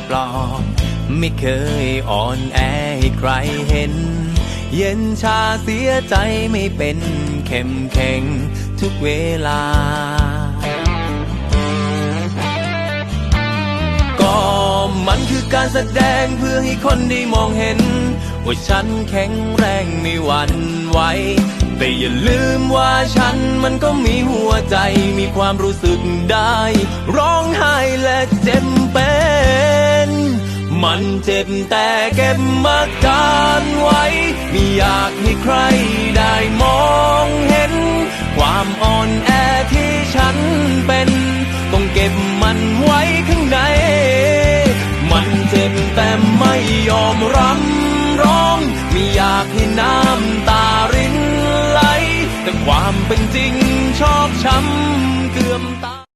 ปลอบไม่เคยอ่อนแอให้ใครเห็นเย็นชาเสียใจไม่เป็นเข้มแข็งทุกเวลาก็มันคือการแสดงเพื่อให้คนได้มองเห็นว่าฉันแข็งแรงไม่หวั่นไหวแต่อย่าลืมว่าฉันมันก็มีหัวใจมีความรู้สึกได้ร้องไห้และเจ็บเป็นมันเจ็บแต่เก็บมาการไว้ไม่อยากให้ใครได้มองเห็นความอ่อนแอที่ฉันเป็นต้องเก็บมันไว้ข้างในมันเจ็บแต่ไม่ยอมรำร้องไม่อยากให้น้ำตารินไหลแต่ความเป็นจริงชอกช้ำเกือบตาย